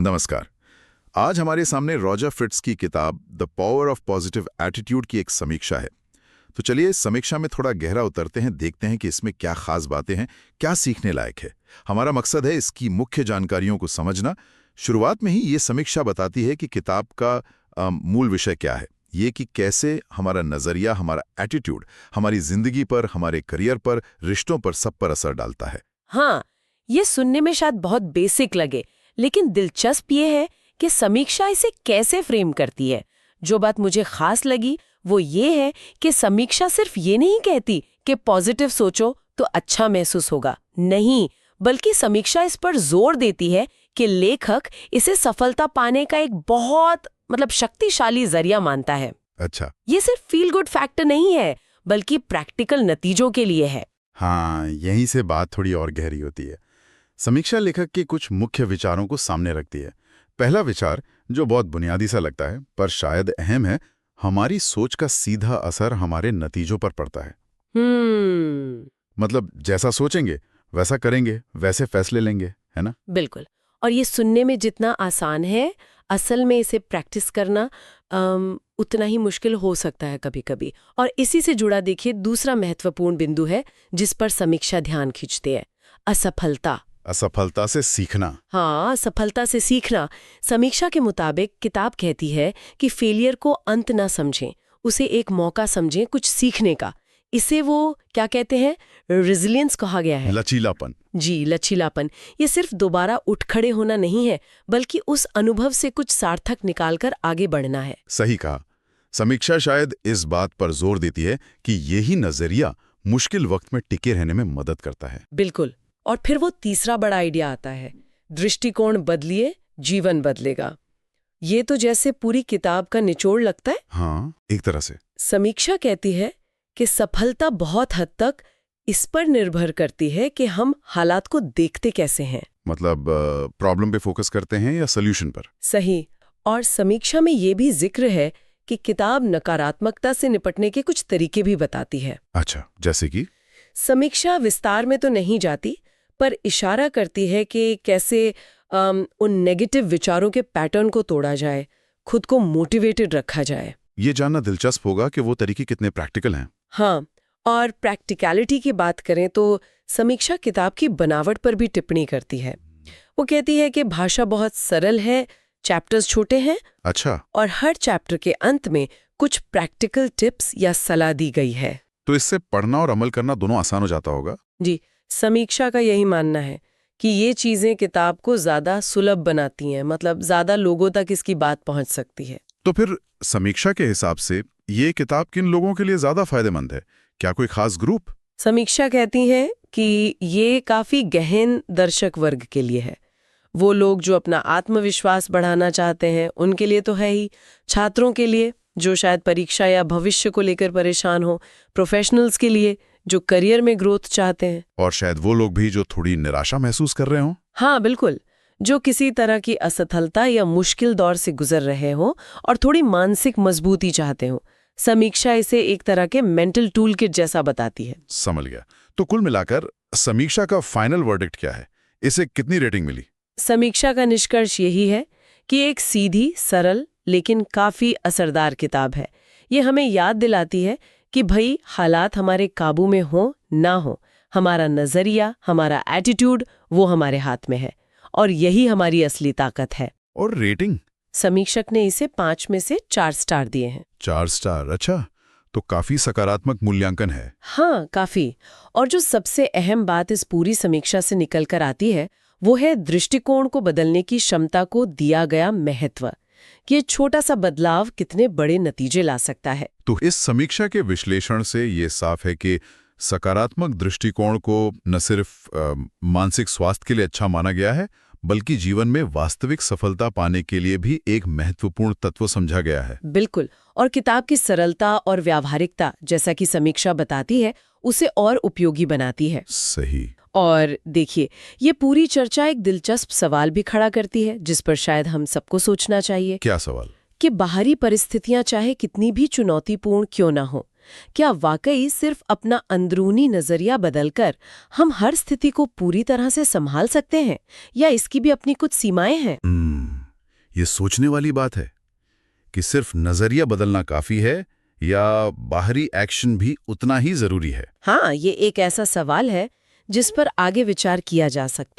नमस्कार। आज हमारे सामने रॉजर फ्रिट्ज की किताब the power of positive attitude की एक समीक्षा है। तो चलिए इस समीक्षा में थोड़ा गहरा उतरते हैं, देखते हैं कि इसमें क्या खास बातें हैं, क्या सीखने लायक है। हमारा मकसद है इसकी मुख्य जानकारियों को समझना। शुरुआत में ही ये समीक्षा बताती है कि किताब का मूल विषय क्या है, ये कि कैसे हमारा नजरिया, हमारा एटीट्यूड हमारी जिंदगी पर, हमारे करियर पर, रिश्तों पर, सब पर असर डालता है। हाँ, ये सुनने में शायद बहुत बेसिक लगे, लेकिन दिलचस्प ये है कि समीक्षा इसे कैसे फ्रेम करती है। जो बात मुझे खास लगी वो ये है कि समीक्षा सिर्फ ये नहीं कहती कि पॉजिटिव सोचो तो अच्छा महसूस होगा, नहीं, बल्कि समीक्षा इस पर जोर देती है कि लेखक इसे सफलता पाने का एक बहुत शक्तिशाली जरिया मानता है। अच्छा, ये सिर्फ फील गुड फैक्टर नहीं है, बल्कि प्रैक्टिकल नतीजों के लिए है। हाँ, यहीं से बात थोड़ी और गहरी होती है। समीक्षा लेखक के कुछ मुख्य विचारों को सामने रखती है। पहला विचार, जो बहुत बुनियादी सा लगता है पर शायद अहम है, हमारी सोच का सीधा असर हमारे नतीजों पर पड़ता है। मतलब जैसा सोचेंगे वैसा करेंगे, वैसे फैसले लेंगे, है ना? बिल्कुल। और ये सुनने में जितना आसान है, असल में इसे प्रैक्टिस करना उतना ही मुश्किल हो सकता है कभी-कभी। और इसी से जुड़ा देखिए दूसरा महत्वपूर्ण बिंदु है जिस पर समीक्षा ध्यान खींचती है, असफलता। असफलता से सीखना। हाँ, सफलता से सीखना। समीक्षा के मुताबिक किताब कहती है कि फेलियर को अंत ना समझें, उसे एक मौका समझें कुछ सीखने का। इसे वो क्या कहते हैं, रेजिलियंस कहा गया है। लचीलापन। जी, लचीलापन। ये सिर्फ दोबारा उठ खड़े होना नहीं है, बल्कि उस अनुभव से कुछ सार्थक निकालकर आगे बढ़ना है। सही कहा। समीक्षा शायद इस बात पर जोर देती है कि यही नजरिया मुश्किल वक्त में टिके रहने में मदद करता है। बिल्कुल। और फिर वो तीसरा बड़ा आइडिया आता है, दृष्टिकोण बदलिए, जीवन बदलेगा। ये तो जैसे पूरी किताब का निचोड़ लगता है। हाँ, एक तरह से। समीक्षा कहती है कि सफलता बहुत हद तक इस पर निर्भर करती है कि हम हालात को देखते कैसे हैं। मतलब प्रॉब्लम पे फोकस करते हैं या सॉल्यूशन पर। सही। और समीक्षा में ये भी जिक्र है कि किताब नकारात्मकता से निपटने के कुछ तरीके भी बताती है। अच्छा, जैसे कि? समीक्षा विस्तार में तो नहीं जाती, पर इशारा करती है कि कैसे उन नेगेटिव विचारों के पैटर्न को तोड़ा जाए, खुद को मोटिवेटेड रखा जाए। ये जानना दिलचस्प होगा कि वो तरीके कितने प्रैक्टिकल हैं। हाँ, और प्रैक्टिकलिटी की बात करें तो समीक्षा किताब की बनावट पर भी टिप्पणी करती है। वो कहती है कि भाषा बहुत सरल है, चैप्टर्स छोटे हैं। अच्छा। और हर चैप्टर के अंत में कुछ प्रैक्टिकल टिप्स या सलाह दी गई है। तो इससे पढ़ना और अमल करना दोनों आसान हो जाता होगा। जी, समीक्षा का यही मानना है कि ये चीजें किताब को ज्यादा सुलभ बनाती हैं, मतलब ज्यादा लोगों तक इसकी बात पहुंच सकती है। तो फिर समीक्षा के हिसाब से ये किताब किन लोगों के लिए ज्यादा फायदेमंद है? क्या कोई खास ग्रुप? समीक्षा कहती है कि ये काफी गहन दर्शक वर्ग के लिए है। वो लोग जो अपना आत्मविश्वास बढ़ाना चाहते हैं उनके लिए तो है ही, छात्रों के लिए जो शायद परीक्षा या भविष्य को लेकर परेशान हो, प्रोफेशनल्स के लिए जो करियर में ग्रोथ चाहते हैं, और शायद वो लोग भी जो थोड़ी निराशा महसूस कर रहे हों। हाँ बिल्कुल, जो किसी तरह की असफलता या मुश्किल दौर से गुजर रहे हो और थोड़ी मानसिक मजबूती चाहते हो। समीक्षा इसे एक तरह के मेंटल टूल किट जैसा बताती है। समझ गया। तो कुल मिलाकर समीक्षा का फाइनल वर्डिक्ट क्या है? इसे कितनी रेटिंग मिली? समीक्षा का निष्कर्ष यही है कि एक सीधी, सरल लेकिन काफी असरदार किताब है। ये हमें याद दिलाती है कि भाई हालात हमारे काबू में हो ना हो, हमारा नजरिया, हमारा एटीट्यूड, वो हमारे हाथ में है और यही हमारी असली ताकत है। और रेटिंग? समीक्षक ने इसे 5 में से 4 स्टार दिए हैं। 4 स्टार, अच्छा, तो काफी सकारात्मक मूल्यांकन है। हाँ, काफी। और जो सबसे अहम बात इस पूरी समीक्षा से निकल कर आती है वो है दृष्टिकोण को बदलने की क्षमता को दिया गया महत्व। ये छोटा सा बदलाव कितने बड़े नतीजे ला सकता है। तो इस समीक्षा के विश्लेषण से ये साफ है कि सकारात्मक दृष्टिकोण को न सिर्फ मानसिक स्वास्थ्य के लिए अच्छा माना गया है, बल्कि जीवन में वास्तविक सफलता पाने के लिए भी एक महत्वपूर्ण तत्व समझा गया है। बिल्कुल। और किताब की सरलता और व्यावहारिकता, जैसा कि समीक्षा बताती है, उसे और उपयोगी बनाती है। सही। और देखिए, ये पूरी चर्चा एक दिलचस्प सवाल भी खड़ा करती है जिस पर शायद हम सबको सोचना चाहिए। क्या सवाल? कि बाहरी परिस्थितियां चाहे कितनी भी चुनौतीपूर्ण क्यों ना हो, क्या वाकई सिर्फ अपना अंदरूनी नजरिया बदलकर हम हर स्थिति को पूरी तरह से संभाल सकते हैं, या इसकी भी अपनी कुछ सीमाएं हैं? ये सोचने वाली बात है कि सिर्फ नजरिया बदलना काफी है या बाहरी एक्शन भी उतना ही जरूरी है। हाँ, ये एक ऐसा सवाल है जिस पर आगे विचार किया जा सकता है।